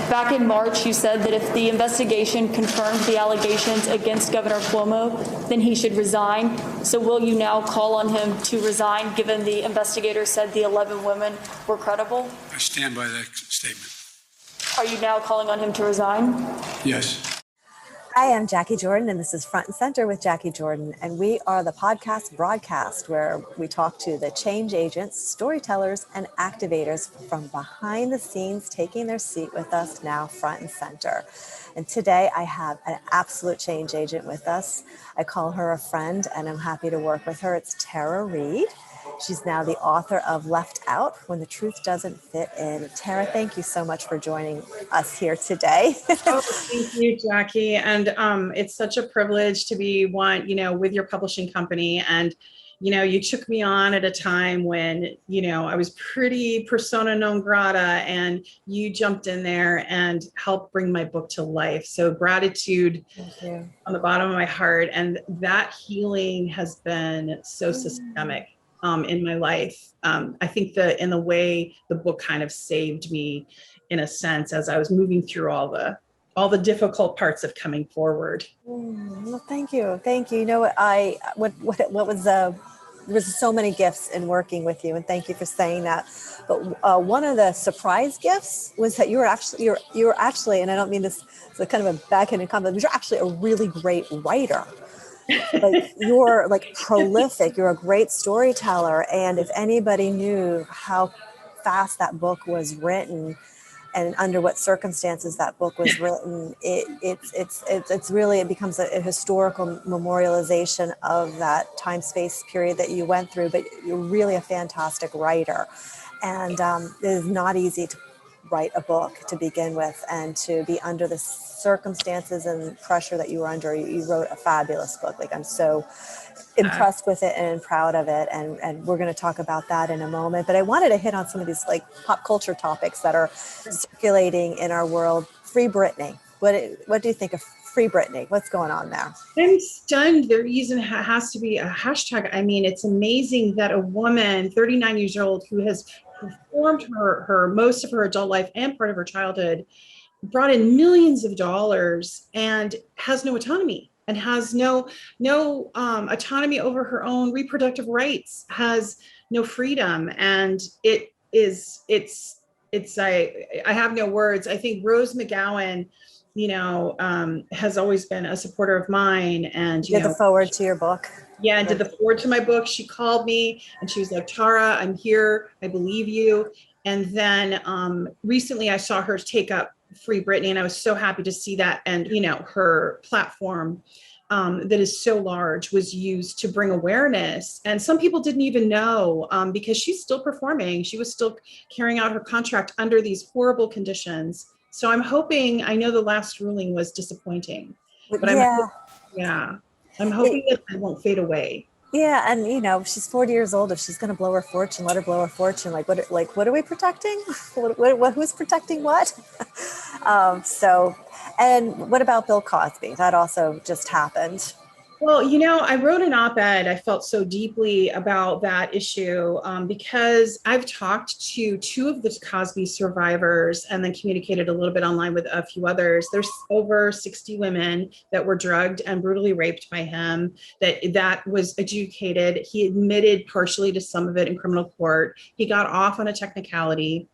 Back in March, you said that if the investigation confirmed the allegations against Governor Cuomo, then he should resign. So will you now call on him to resign, given the investigators said the 11 women were credible? I stand by that statement. Are you now calling on him to resign? Yes. Hi, I'm Jacquie Jordan, and this is Front and Center with Jacquie Jordan. And we are the podcast broadcast where we talk to the change agents, storytellers, and activators from behind the scenes, taking their seat with us now front and center. And today I have an absolute change agent with us. I call her a friend, and I'm happy to work with her. It's Tara Reade. She's now the author of Left Out, When the Truth Doesn't Fit In. Tara, thank you so much for joining us here today. Oh, thank you, Jacquie. And it's such a privilege to be with your publishing company. And, you took me on at a time when, I was pretty persona non grata, and you jumped in there and helped bring my book to life. So gratitude on the bottom of my heart. And that healing has been so systemic in my life. I think in the way the book kind of saved me, in a sense, as I was moving through all the difficult parts of coming forward. Well, thank you. You know what was there was so many gifts in working with you, and thank you for saying that. But one of the surprise gifts was that you were actually, and I don't mean this as a kind of a backhanded compliment, but you're actually a really great writer. Like, you're like prolific, you're a great storyteller. And if anybody knew how fast that book was written and under what circumstances that book was written, it's really, it becomes a historical memorialization of that time space period that you went through. But you're really a fantastic writer, and it is not easy to write a book to begin with, and to be under the circumstances and pressure that you were under. You wrote a fabulous book. Like, I'm so impressed with it and proud of it, and we're going to talk about that in a moment. But I wanted to hit on some of these like pop culture topics that are circulating in our world. Free Britney. What do you think of Free Britney? What's going on there? I'm stunned. There even has to be a hashtag. I mean, it's amazing that a woman, 39 years old, who has performed her most of her adult life and part of her childhood, brought in millions of dollars, and has no autonomy, and has no autonomy over her own reproductive rights, has no freedom. And I have no words. I think Rose McGowan, has always been a supporter of mine. And you did the forward to your book. Yeah, I did the forward to my book. She called me and she was like, Tara, I'm here. I believe you. And then recently I saw her take up Free Britney, and I was so happy to see that. And, her platform that is so large was used to bring awareness. And some people didn't even know, because she's still performing. She was still carrying out her contract under these horrible conditions. So I'm hoping, I know the last ruling was disappointing, but I'm hoping that it won't fade away. Yeah, and she's 40 years old. If she's going to blow her fortune, let her blow her fortune. What are we protecting? Who's protecting what? And what about Bill Cosby? That also just happened. Well, I wrote an op-ed. I felt so deeply about that issue because I've talked to two of the Cosby survivors, and then communicated a little bit online with a few others. There's over 60 women that were drugged and brutally raped by him. That was adjudicated. He admitted partially to some of it in criminal court. He got off on a technicality.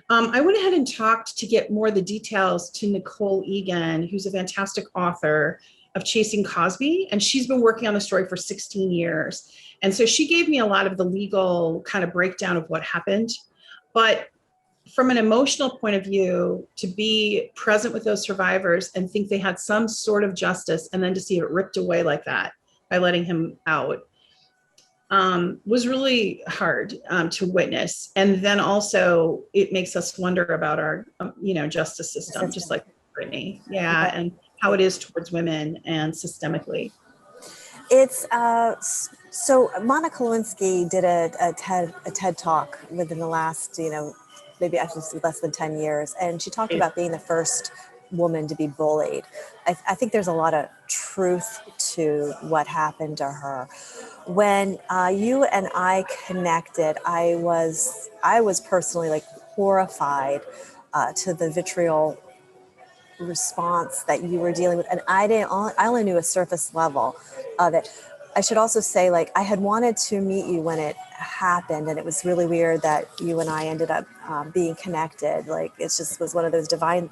I went ahead and talked to get more of the details to Nicole Egan, who's a fantastic author of Chasing Cosby, and she's been working on the story for 16 years. And so she gave me a lot of the legal kind of breakdown of what happened. But from an emotional point of view, to be present with those survivors and think they had some sort of justice, and then to see it ripped away like that by letting him out, was really hard to witness. And then also it makes us wonder about our, justice system, just like Britney. Yeah. And how it is towards women and systemically. It's so Monica Lewinsky did a TED talk within the last, maybe actually less than 10 years. And she talked about being the first woman to be bullied. I think there's a lot of truth to what happened to her. When you and I connected, I was personally like horrified to the vitriol response that you were dealing with, and I only knew a surface level of it. I should also say, like, I had wanted to meet you when it happened, and it was really weird that you and I ended up being connected. Like, it just was one of those divine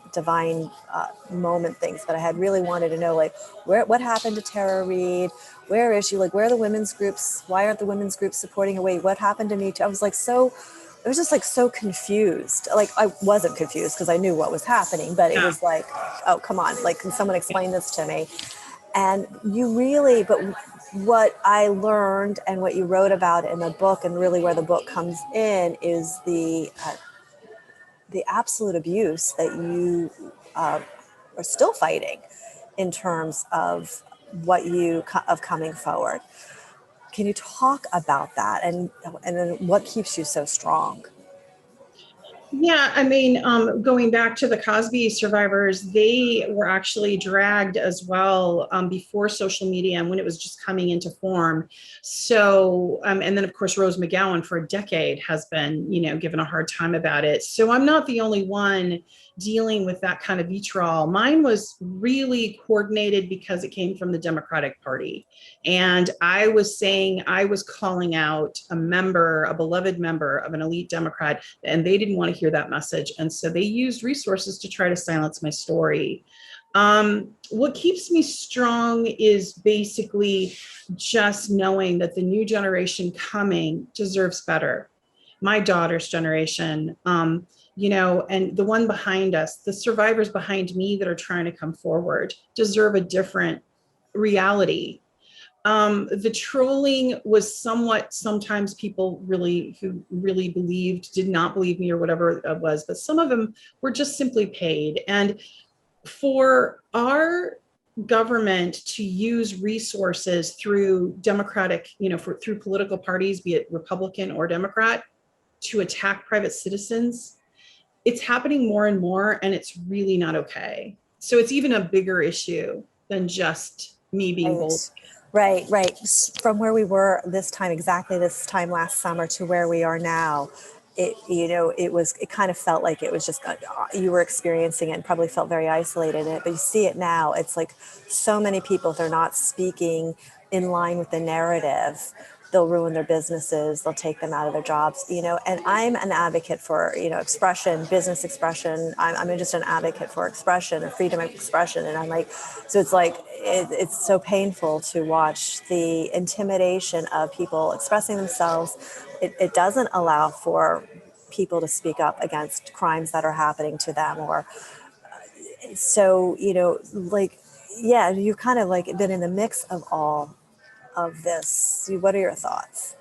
moment things. But I had really wanted to know, like, what happened to Tara Reade? Where is she? Like, where are the women's groups? Why aren't the women's groups supporting her? Wait, what happened to me too? I was like, I was just like so confused. Like, I wasn't confused because I knew what was happening, but it Yeah. was like, oh, come on, like, can someone explain this to me? And but what I learned and what you wrote about in the book, and really where the book comes in, is the absolute abuse that you are still fighting in terms of of coming forward. Can you talk about that, and then what keeps you so strong? Yeah, I mean, going back to the Cosby survivors, they were actually dragged as well before social media and when it was just coming into form. So, and then of course, Rose McGowan for a decade has been, given a hard time about it. So I'm not the only one dealing with that kind of vitriol. Mine was really coordinated because it came from the Democratic Party. And I was calling out a beloved member of an elite Democrat, and they didn't want to hear that message. And so they used resources to try to silence my story. What keeps me strong is basically just knowing that the new generation coming deserves better. My daughter's generation, and the one behind us, the survivors behind me that are trying to come forward, deserve a different reality. The trolling was sometimes people who really did not believe me or whatever it was, but some of them were just simply paid. And for our government to use resources through through political parties, be it Republican or Democrat, to attack private citizens, it's happening more and more, and it's really not okay. So it's even a bigger issue than just me being bold. Right. From where we were exactly this time last summer to where we are now, it kind of felt like it was just, you were experiencing it and probably felt very isolated in it, but you see it now. It's like so many people, if they're not speaking in line with the narrative, they'll ruin their businesses, they'll take them out of their jobs, and I'm an advocate for, expression, business expression. I'm just an advocate for expression and freedom of expression. And I'm like, so it's like, it's so painful to watch the intimidation of people expressing themselves. It doesn't allow for people to speak up against crimes that are happening to them, or so, like, yeah, you've kind of like been in the mix of all of this. What are your thoughts?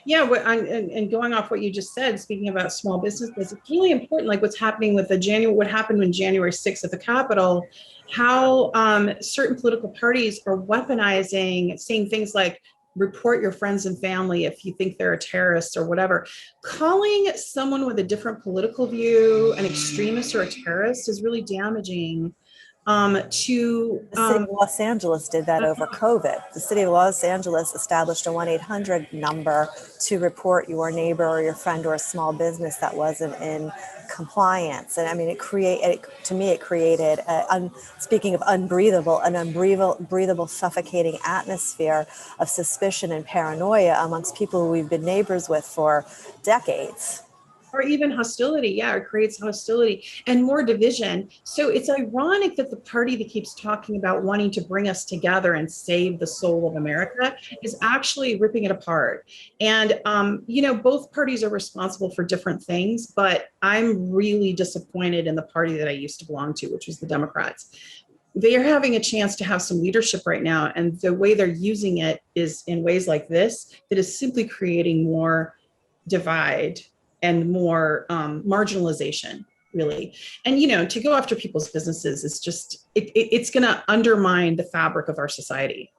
Yeah, and going off what you just said, speaking about small businesses, it's really important, like what's happening with what happened when January 6th at the Capitol, how certain political parties are weaponizing, saying things like, report your friends and family if you think they're a terrorist or whatever. Calling someone with a different political view an extremist or a terrorist is really damaging. The city of Los Angeles did that over COVID. The city of Los Angeles established a 1-800 number to report your neighbor or your friend or a small business that wasn't in compliance. And I mean, it created, speaking of unbreathable, an unbreathable, suffocating atmosphere of suspicion and paranoia amongst people who we've been neighbors with for decades. Or even hostility. Yeah, it creates hostility and more division. So it's ironic that the party that keeps talking about wanting to bring us together and save the soul of America is actually ripping it apart. And, both parties are responsible for different things, but I'm really disappointed in the party that I used to belong to, which was the Democrats. They are having a chance to have some leadership right now. And the way they're using it is in ways like this, that is simply creating more divide and more marginalization, really. And, to go after people's businesses is just, it's going to undermine the fabric of our society.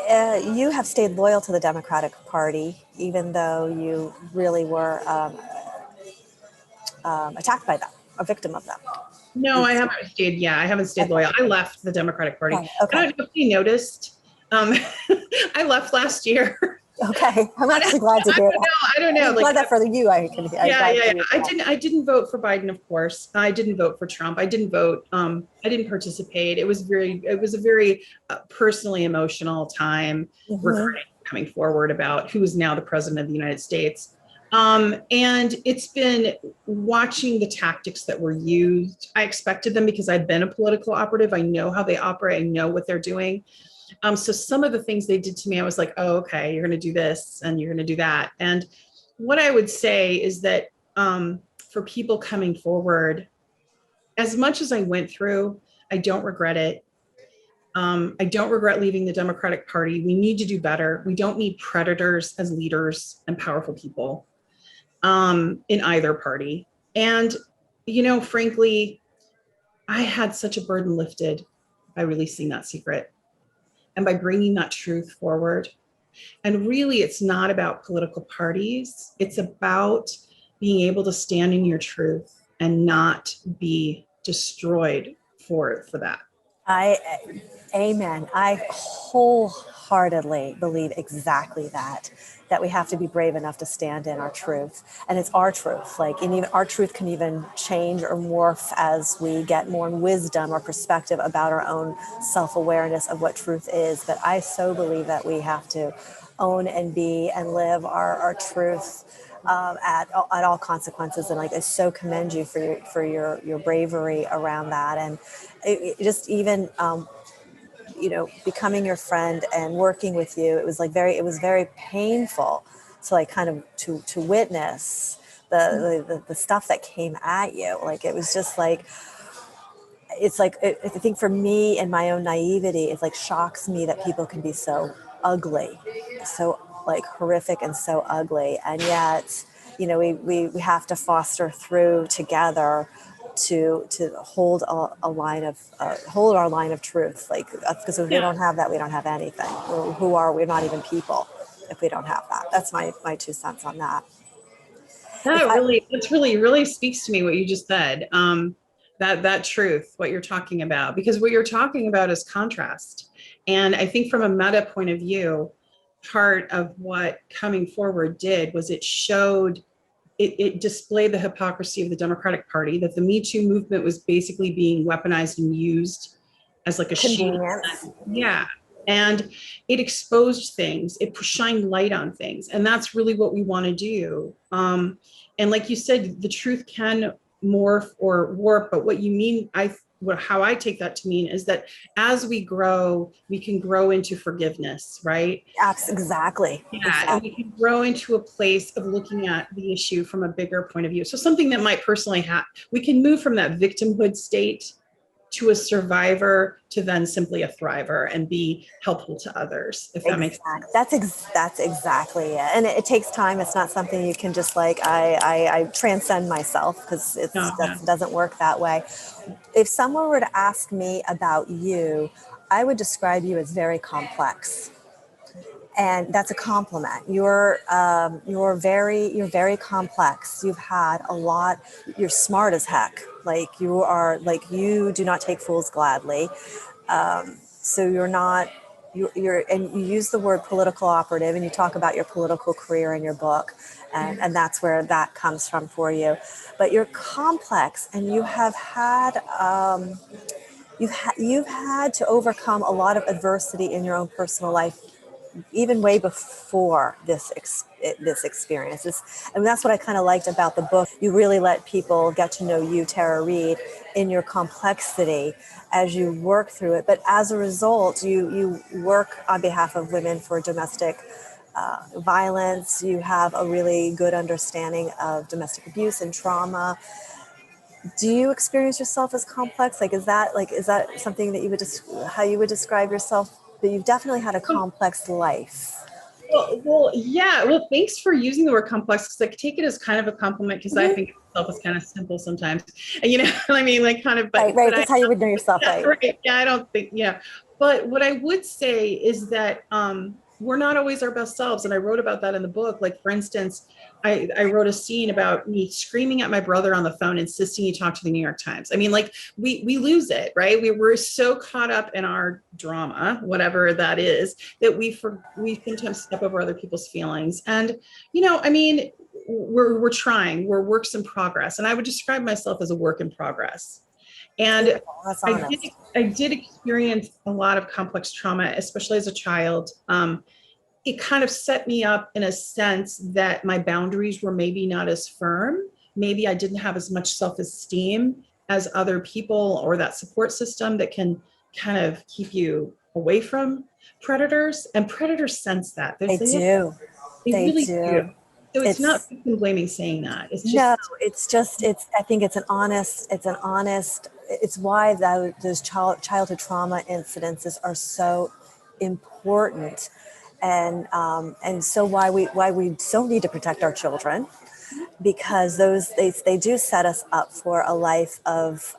You have stayed loyal to the Democratic Party, even though you really were attacked by them, a victim of them. No, I haven't stayed. Yeah, I haven't stayed loyal. I left the Democratic Party. Okay. I don't know if you noticed. I left last year. Okay, I'm actually glad to hear that. I don't know. I'm Like, glad that for you, I can. yeah. I didn't vote for Biden, of course. I didn't vote for Trump. I didn't vote. I didn't participate. It was a very personally emotional time Mhm. regarding coming forward about who is now the president of the United States. And it's been watching the tactics that were used. I expected them because I've been a political operative. I know how they operate. I know what they're doing. So some of the things they did to me, I was like, oh, okay, you're going to do this and you're going to do that. And what I would say is that for people coming forward, as much as I went through, I don't regret it. I don't regret leaving the Democratic Party. We need to do better. We don't need predators as leaders and powerful people in either party. And, frankly, I had such a burden lifted by releasing that secret and by bringing that truth forward. And really, it's not about political parties. It's about being able to stand in your truth and not be destroyed for that. I, amen. I wholeheartedly believe exactly that we have to be brave enough to stand in our truth. And it's our truth. Like, and even our truth can even change or morph as we get more wisdom or perspective about our own self-awareness of what truth is. But I so believe that we have to own and be and live our truth at all consequences. And like, I so commend you for your bravery around that. And it just even becoming your friend and working with you, it was very painful to like kind of to witness the stuff that came at you. Like, it was just like, it's like, I think for me and my own naivety, it like shocks me that people can be so ugly, so like horrific and so ugly. And yet, we have to foster through together to hold a line of hold our line of truth. Like, because if we don't have that, we don't have anything. Who are we? We're not even people if we don't have that. That's my 2 cents on that. That's really speaks to me what you just said. That truth, what you're talking about, because what you're talking about is contrast. And I think from a meta point of view, part of what coming forward did was it displayed the hypocrisy of the Democratic Party, that the Me Too movement was basically being weaponized and used as like a shield. Convenience. Yeah. And it exposed things, it shined light on things. And that's really what we want to do. And like you said, the truth can morph or warp, but what you mean, how I take that to mean is that as we grow, we can grow into forgiveness, right? Exactly. Yeah, Exactly. and we can grow into a place of looking at the issue from a bigger point of view. So something that might personally happen, we can move from that victimhood state to a survivor to then simply a thriver and be helpful to others, if that makes sense. That's exactly it. And it takes time. It's not something you can just like, I transcend myself, because that doesn't work that way. If someone were to ask me about you, I would describe you as very complex. And that's a compliment. You're very complex. You've had a lot. You're smart as heck. Like, you do not take fools gladly. So you're not. And you use the word political operative, and you talk about your political career in your book, and that's where that comes from for you. But you're complex, and you have had. You've had to overcome a lot of adversity in your own personal life, even way before this experience. And that's what I kind of liked about the book. You really let people get to know you, Tara Reade, in your complexity as you work through it. But as a result, you work on behalf of women for domestic violence. You have a really good understanding of domestic abuse and trauma. Do you experience yourself as complex? Is that something that you would how you would describe yourself? But you've definitely had a complex life. Well, yeah. Well, thanks for using the word complex, because I take it as kind of a compliment, because I think myself is kind of simple sometimes. And, I mean, like, kind of. But, right. That's how you would know yourself, right? Right. Yeah, I don't think. Yeah. But what I would say is that we're not always our best selves. And I wrote about that in the book. Like, for instance, I wrote a scene about me screaming at my brother on the phone, insisting he talk to the New York Times. I mean, like, we lose it, right? We're so caught up in our drama, whatever that is, that we sometimes step over other people's feelings. And, I mean, we're trying, we're works in progress. And I would describe myself as a work in progress. And That's honest. I did experience a lot of complex trauma, especially as a child. It kind of set me up in a sense that my boundaries were maybe not as firm. Maybe I didn't have as much self-esteem as other people, or that support system that can kind of keep you away from predators. And predators sense that. They do. They really do. So it's not victim blaming saying that. It's just, no, I think it's why those childhood trauma incidences are so important. And so why we so need to protect our children, because they do set us up for a life of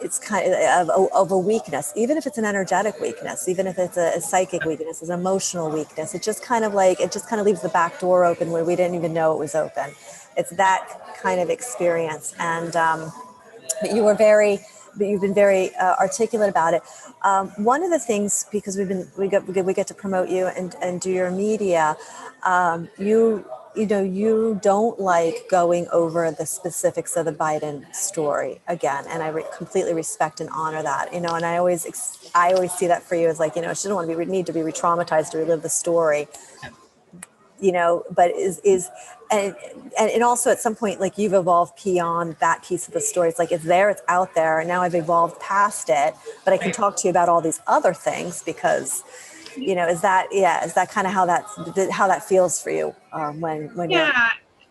it's kind of a weakness, even if it's an energetic weakness, even if it's a psychic weakness, an emotional weakness. It just kind of leaves the back door open where we didn't even know it was open. It's that kind of experience. And but you've been very articulate about it. One of the things, because we get to promote you and do your media, you don't like going over the specifics of the Biden story again, and I completely respect and honor that. And I always see that for you as like, she doesn't want to need to be re-traumatized to relive the story. But and also at some point, like, you've evolved beyond that piece of the story. It's like, it's there, it's out there, and now I've evolved past it, but I can talk to you about all these other things because, is that kind of how that feels for you when you're.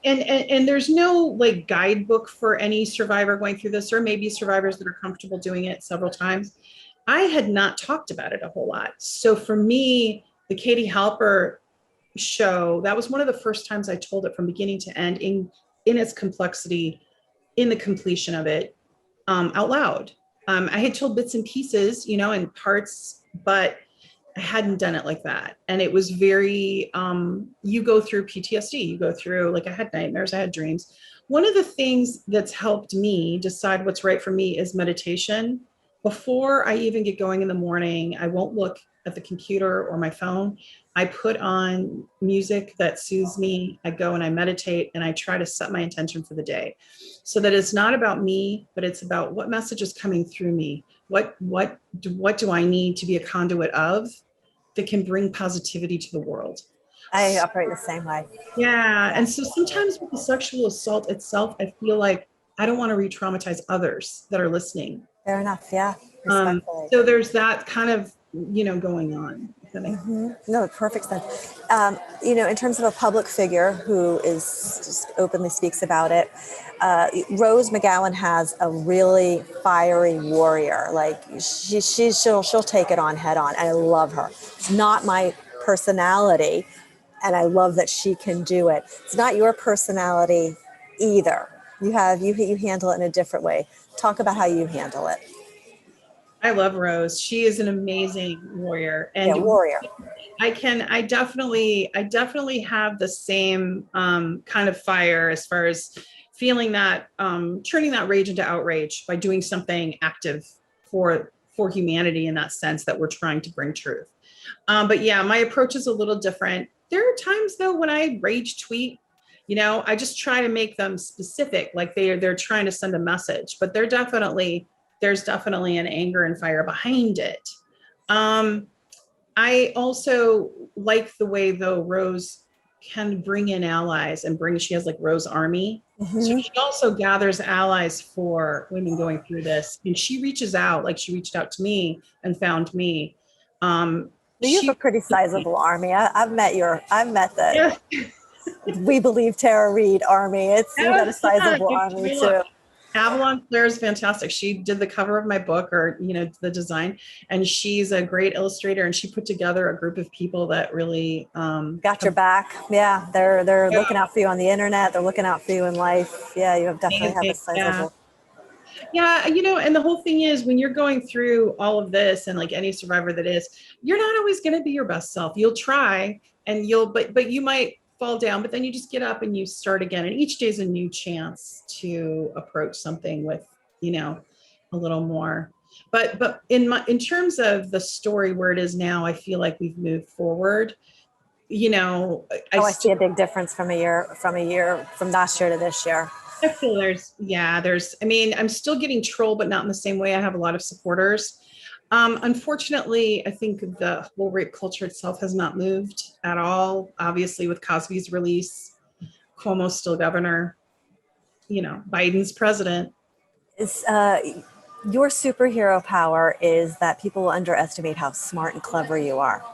And there's no like guidebook for any survivor going through this, or maybe survivors that are comfortable doing it several times. I had not talked about it a whole lot. So for me, the Katie Halper show, that was one of the first times I told it from beginning to end in its complexity, in the completion of it, out loud. I had told bits and pieces, in parts, but I hadn't done it like that. And it was very, you go through PTSD, you go through, like, I had nightmares, I had dreams. One of the things that's helped me decide what's right for me is meditation. Before I even get going in the morning, I won't look at the computer or my phone. I put on music that soothes me. I go and I meditate, and I try to set my intention for the day, so that it's not about me, but it's about what message is coming through me. What do I need to be a conduit of that can bring positivity to the world? I operate the same way. Yeah. And so sometimes with the sexual assault itself, I feel like I don't want to re-traumatize others that are listening. Fair enough. Yeah. Respectfully. So there's that kind of, going on. No, perfect sense. In terms of a public figure who is just openly speaks about it, Rose McGowan has a really fiery warrior. Like, she'll take it on head on. And I love her. It's not my personality, and I love that she can do it. It's not your personality either. You handle it in a different way. Talk about how you handle it. I love Rose. She is an amazing warrior. And warrior. I definitely have the same kind of fire, as far as feeling that, turning that rage into outrage by doing something active for humanity, in that sense that we're trying to bring truth. But yeah, my approach is a little different. There are times though when I rage tweet, I just try to make them specific, like they're trying to send a message, but there's definitely an anger and fire behind it. I also like the way, though, Rose can bring in allies and she has like Rose Army. Mm-hmm. So she also gathers allies for women going through this. And she reaches out, like she reached out to me and found me. You have a pretty sizable army. I've met the We Believe Tara Reade army. You got a sizable army too. Avalon Claire is fantastic. She did the cover of my book, or the design, and she's a great illustrator. And she put together a group of people that really got your back. Yeah, they're looking out for you on the internet. They're looking out for you in life. Yeah, you definitely have a sizable. Yeah, and the whole thing is when you're going through all of this and like any survivor that is, you're not always going to be your best self. You'll try and but you might fall down, but then you just get up and you start again. And each day is a new chance to approach something with, a little more. But in terms of the story where it is now, I feel like we've moved forward. I Oh, I see still a big difference from from last year to this year. I feel I mean, I'm still getting trolled, but not in the same way. I have a lot of supporters. Unfortunately, I think the whole rape culture itself has not moved at all. Obviously, with Cosby's release, Cuomo's still governor, Biden's president. Is your superhero power is that people will underestimate how smart and clever you are.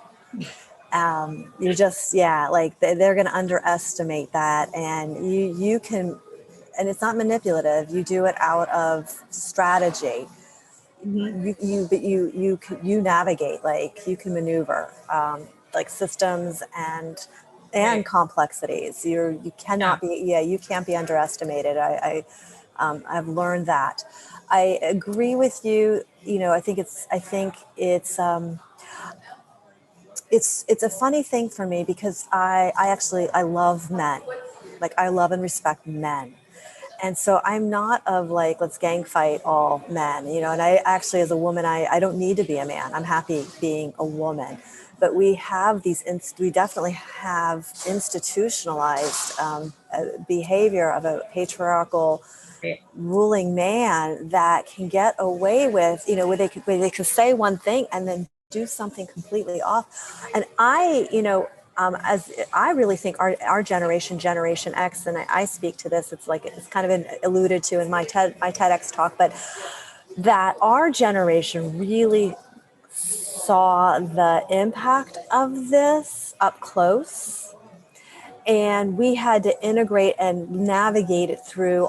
You just, yeah, like they're going to underestimate that, and you can, and it's not manipulative. You do it out of strategy. Mhm. You navigate, like you can maneuver, like systems and Right. complexities. You Yeah. cannot be, yeah, you can't be underestimated. I've learned that. I agree with you. It's a funny thing for me because I love men. Like I love and respect men. And so I'm not of like, let's gang fight all men, and I actually, as a woman, I don't need to be a man. I'm happy being a woman. But we definitely have institutionalized behavior of a patriarchal Right. ruling man that can get away with, where they can say one thing and then do something completely off. And as I really think our generation, Generation X, and I speak to this, it's kind of been alluded to in my TEDx talk, but that our generation really saw the impact of this up close, and we had to integrate and navigate it through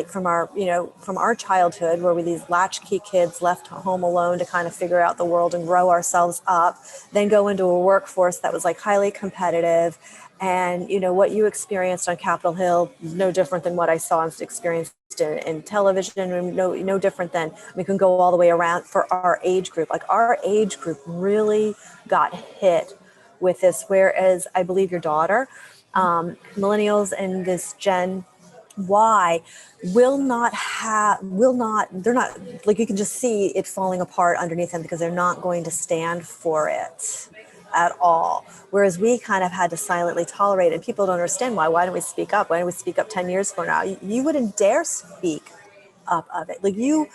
from our childhood, where we these latchkey kids left home alone to kind of figure out the world and grow ourselves up, then go into a workforce that was like highly competitive. And what you experienced on Capitol Hill is no different than what I saw and experienced in television. No different than, we can go all the way around for our age group. Like our age group really got hit with this, whereas I believe your daughter, millennials and this Gen Y they're not, like, you can just see it falling apart underneath them because they're not going to stand for it at all. Whereas we kind of had to silently tolerate it. And people don't understand why. Why don't we speak up? Why don't we speak up 10 years from now? You wouldn't dare speak up of it. Like it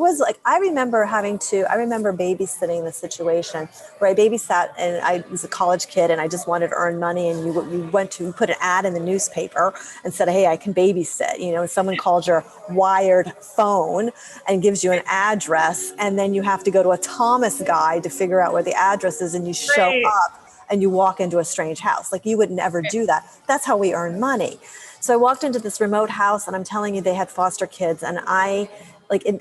was like, I remember babysitting the situation where I babysat, and I was a college kid and I just wanted to earn money. And you put an ad in the newspaper and said, hey, I can babysit, and someone called your wired phone and gives you an address. And then you have to go to a Thomas guide to figure out where the address is. And you show Right. up and you walk into a strange house. Like, you would never do that. That's how we earn money. So I walked into this remote house, and I'm telling you, they had foster kids. And I went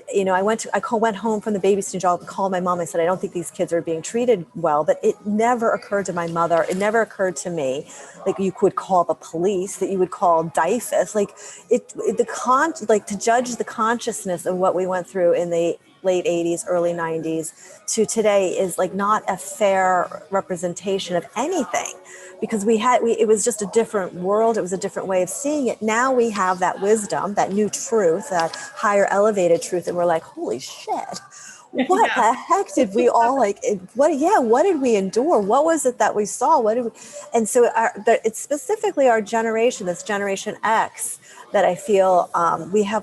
home from the babysitting job, called my mom. I said, I don't think these kids are being treated well. But it never occurred to my mother. It never occurred to me, like, you could call the police, that you would call DIFUS, to judge the consciousness of what we went through in the late 80s, early 90s to today is like not a fair representation of anything, because it was just a different world. It was a different way of seeing it. Now we have that wisdom, that new truth, that higher elevated truth. And we're like, holy shit, what Yeah. the heck did we all what did we endure? What was it that we saw? And so it's specifically our generation, this Generation X, that I feel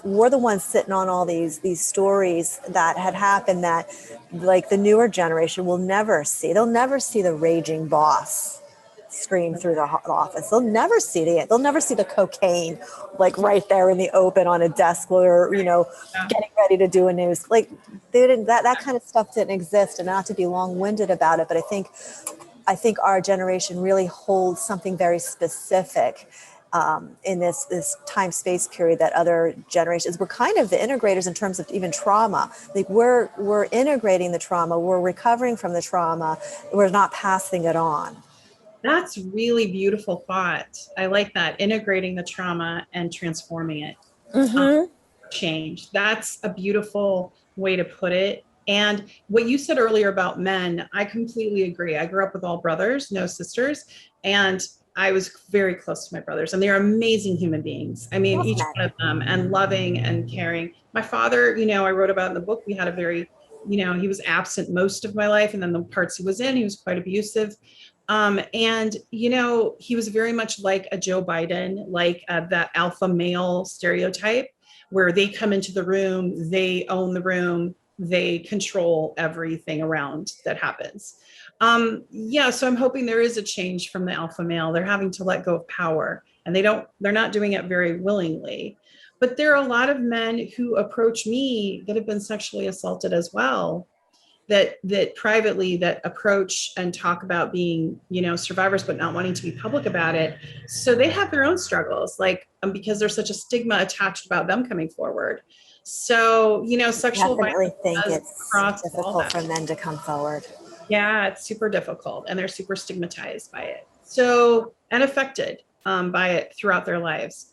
we're the ones sitting on all these stories that had happened that, like, the newer generation will never see. They'll never see the raging boss scream through the office. They'll never see the cocaine, like, right there in the open on a desk where Yeah. getting ready to do a news. Like, they didn't, that kind of stuff didn't exist. And not to be long-winded about it, but I think our generation really holds something very specific in this time space period that other generations. We're kind of the integrators in terms of even trauma. Like, we're integrating the trauma, we're recovering from the trauma, we're not passing it on. That's really beautiful thought. I like that, integrating the trauma and transforming it. Um, Mm-hmm. change. That's a beautiful way to put it. And what you said earlier about men, I completely agree. I grew up with all brothers, no sisters, and I was very close to my brothers, and they're amazing human beings. I mean, Love each men. one of them, and loving and caring. My father, I wrote about in the book, we had a very, he was absent most of my life, and then the parts he was in, he was quite abusive. And, he was very much like a Joe Biden, like that alpha male stereotype, where they come into the room, they own the room, they control everything around that happens. Yeah, so I'm hoping there is a change from the alpha male. They're having to let go of power, and they're not doing it very willingly. But there are a lot of men who approach me that have been sexually assaulted as well, that privately, that approach and talk about being, survivors, but not wanting to be public about it. So they have their own struggles, like, because there's such a stigma attached about them coming forward. So, sexual Definitely violence think does it's cross all difficult that. for men to come forward. Yeah, it's super difficult, and they're super stigmatized by it. So, and affected by it throughout their lives.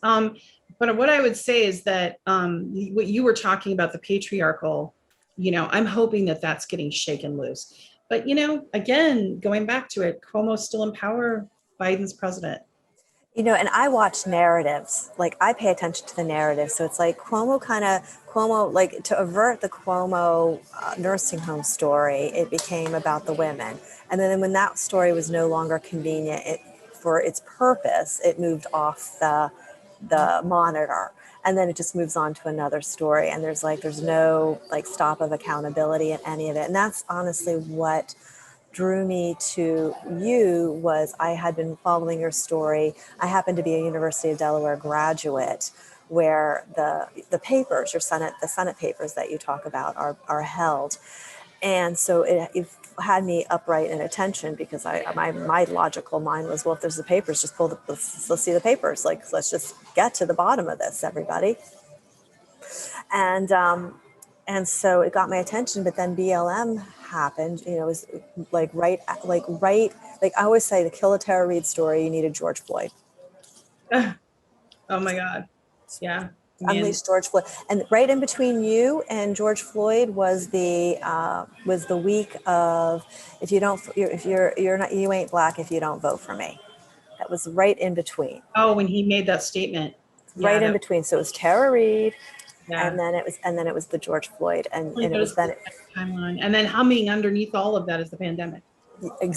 But what I would say is that what you were talking about, the patriarchal, I'm hoping that that's getting shaken loose. But, again, going back to it, Cuomo's still in power, Biden's president. And I watch narratives. Like I pay attention to the narrative. So it's like Cuomo, like to avert the Cuomo nursing home story, it became about the women. And then when that story was no longer convenient for its purpose, it moved off the monitor. And then it just moves on to another story. And there's no like stop of accountability in any of it. And that's honestly what drew me to you. Was I had been following your story. I happened to be a University of Delaware graduate where the papers, the Senate papers that you talk about are held. And so it had me upright in attention because my logical mind was, well, if there's the papers, just let's see the papers. Like, let's just get to the bottom of this, everybody. And so it got my attention, but then BLM happened. It was like right, like I always say, to kill a Tara Reade story, you needed George Floyd. Oh my God. Yeah. Unleash George Floyd, and right in between you and George Floyd was the week of you ain't black if you don't vote for me. That was right in between. Oh, when he made that statement. Right in between. So it was Tara Reade, Yeah. and then it was the George Floyd, and it was then timeline, and then humming underneath all of that is the pandemic.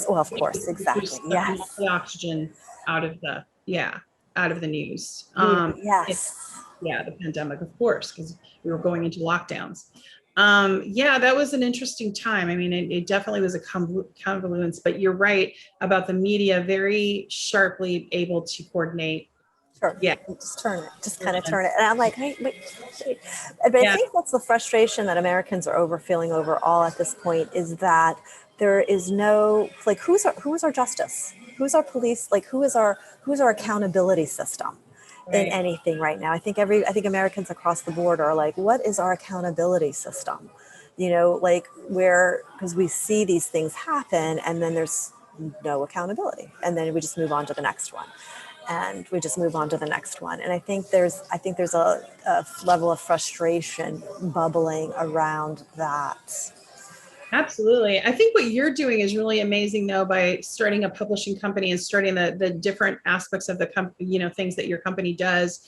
Well, of course, exactly. Yes. The oxygen out of the news. Yes. The pandemic, of course, because we were going into lockdowns. Yeah, that was an interesting time. I mean, it definitely was a convenience, but you're right about the media very sharply able to coordinate. Sure. Yeah. Just turn it. Just kind of turn it. And I'm like, hey, wait. But I think that's the frustration that Americans are feeling overall at this point, is that there is no, like, who's our justice? Who's our police? Like, who's our accountability system in anything right now? I think Americans across the board are like, what is our accountability system? Because we see these things happen and then there's no accountability. And then we just move on to the next one. And I think there's a level of frustration bubbling around that. Absolutely. I think what you're doing is really amazing, though, by starting a publishing company and starting the different aspects of the company, things that your company does,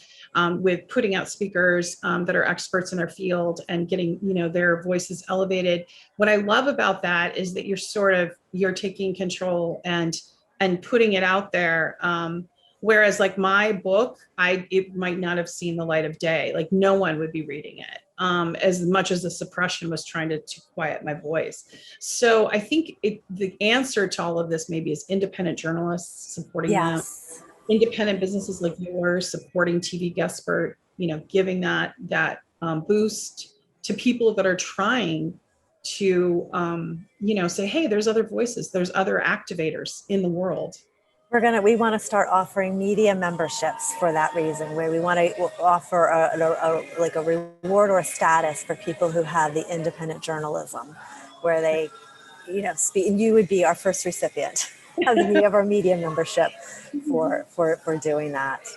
with putting out speakers that are experts in their field and getting, their voices elevated. What I love about that is that you're taking control and putting it out there. Whereas like my book, it might not have seen the light of day. Like no one would be reading it, as much as the suppression was trying to quiet my voice. So I think the answer to all of this maybe is independent journalists supporting them, independent businesses like yours supporting TVGuestpert, giving that boost to people that are trying to, say, hey, there's other voices, there's other activators in the world. We want to start offering media memberships for that reason, where we want to offer a reward or a status for people who have the independent journalism, where they, speak. And you would be our first recipient of our media membership for doing that.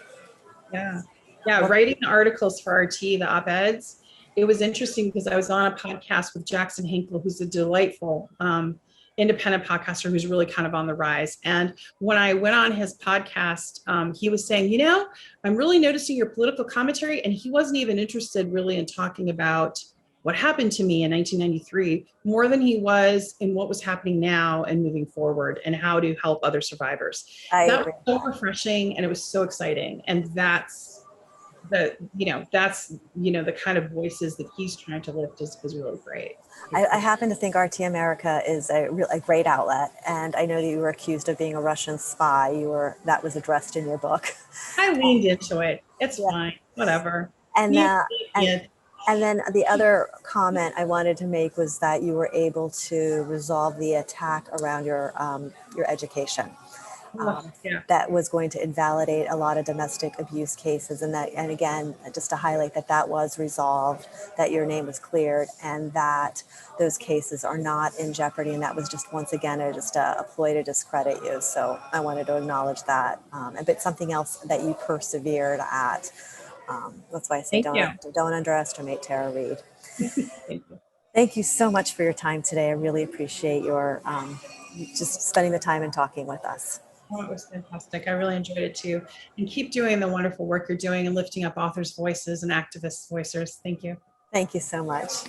Yeah. Yeah, writing the articles for RT, the op-eds, it was interesting because I was on a podcast with Jackson Hinkle, who's a delightful independent podcaster who's really kind of on the rise. And when I went on his podcast, he was saying, I'm really noticing your political commentary. And he wasn't even interested really in talking about what happened to me in 1993 more than he was in what was happening now and moving forward and how to help other survivors. That was so refreshing and it was so exciting. And that's the kind of voices that he's trying to lift is really great. I happen to think RT America is a great outlet, and I know that you were accused of being a Russian spy. That was addressed in your book. I leaned into it. It's fine, whatever. And then the other comment I wanted to make was that you were able to resolve the attack around your education. That was going to invalidate a lot of domestic abuse cases, and again, just to highlight that was resolved, that your name was cleared, and that those cases are not in jeopardy, and that was just once again a ploy to discredit you. So I wanted to acknowledge that, but something else that you persevered at. That's why I say don't underestimate Tara Reade. Thank you so much for your time today. I really appreciate your just spending the time and talking with us. Oh, it was fantastic. I really enjoyed it too. And keep doing the wonderful work you're doing and lifting up authors' voices and activists' voices. Thank you. Thank you so much.